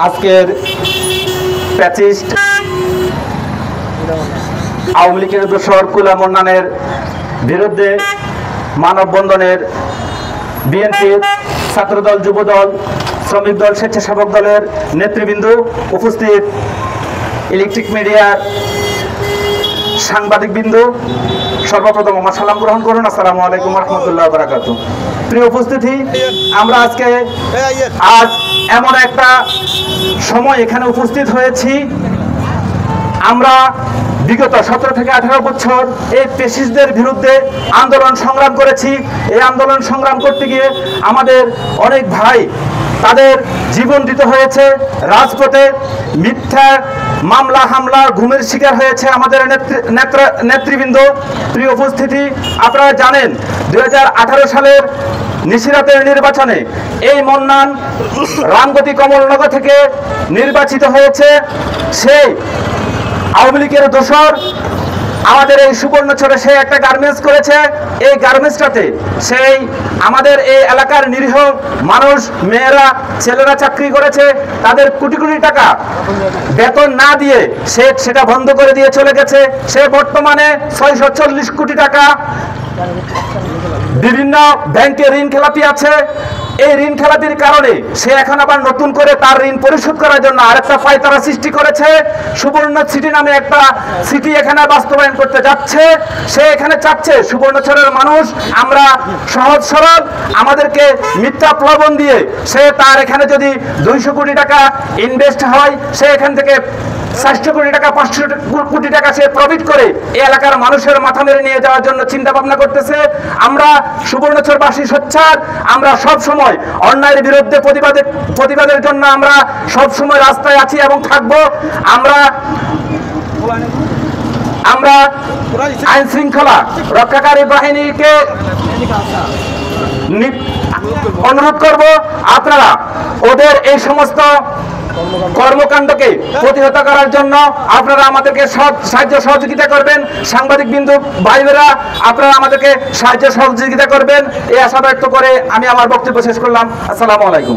আজকের প্যাচিস্ট আওয়ামী লীগের দোসর কুলা মন্নানের বিরুদ্ধে মানববন্ধনের বিএনপি ছাত্রদল, যুবদল, শ্রমিক দল, স্বেচ্ছাসেবক দলের নেতৃবৃন্দ উপস্থিত, ইলেকট্রিক মিডিয়ার সাংবাদিকবৃন্দ, সর্বপ্রথম আমার সালাম গ্রহণ করুন। আসসালামু আলাইকুম রহমতুল্লাহ বারাকাতুহু। প্রিয় উপস্থিতি, আমরা আজ এমন একটা সময় এখানে উপস্থিত হয়েছি, আমরা বিগত 17 থেকে 18 বছর এই পেশিসদের বিরুদ্ধে আন্দোলন সংগ্রাম করেছি। এই আন্দোলন সংগ্রাম করতে গিয়ে আমাদের অনেক ভাই তাদের জীবন দিতে হয়েছে, রাজপথে মিথ্যা মামলা হামলা ঘুমের শিকার হয়েছে আমাদের নেতৃবৃন্দ। প্রিয় উপস্থিতি, আপনারা জানেন 2018 সালের নিশিরাতের নির্বাচনে এই মন্নান রামগতি কমলনগর থেকে নির্বাচিত হয়েছে। সেই আওয়ামী লীগের দোসর আমাদের এই সুবর্ণচরে সে একটা গার্মেন্টস করেছে। এই গার্মেন্টসটাতে সেই আমাদের এই এলাকার নিরীহ মানুষ, মেয়েরা, ছেলেরা চাকরি করেছে, তাদের কোটি কোটি টাকা বেতন না দিয়ে সেটা বন্ধ করে দিয়ে চলে গেছে। সে বর্তমানে 640 কোটি টাকা বিভিন্ন ব্যাংকে ঋণ খেলাপি আছে। এই ঋণ খেলাপির কারণে সে এখন আবার নতুন করে তার ঋণ পরিশোধ করার জন্য আরেকটা পায়তারা সৃষ্টি করেছে। সুবর্ণ সিটি নামে একটা সিটি এখানে বাস্তবায়ন করতে যাচ্ছে। সে এখানে চাচ্ছে সুবর্ণচরের মানুষ আমরা সহজ সরল, আমাদেরকে মিথ্যা প্রলোভন দিয়ে সে তার এখানে যদি 200 কোটি টাকা ইনভেস্ট হয়, সে এখান থেকে 400 কোটি টাকা 500 কোটি টাকা সে প্রফিট করে এই এলাকার মানুষের মাথা মেরে নিয়ে যাওয়ার জন্য চিন্তা ভাবনা করতেছে। আমরা সুবর্ণচরবাসী সোচ্চার, আমরা সব সময় অন্যায়ের বিরুদ্ধে প্রতিবাদের জন্য আমরা সব সময় রাস্তায় আছি এবং থাকব। আমরা আইন শৃঙ্খলা রক্ষাকারী বাহিনীকে অনুরোধ করব, আপনারা ওদের এই সমস্ত কর্মকাণ্ডকে প্রতিহত করার জন্য আপনারা আমাদেরকে সাহায্য সহযোগিতা করবেন। সাংবাদিক বিন্দু ভাইরা, আপনারা আমাদেরকে সাহায্য সহযোগিতা করবেন, এই আশা ব্যক্ত করে আমি আমার বক্তব্য শেষ করলাম। আসসালামু আলাইকুম।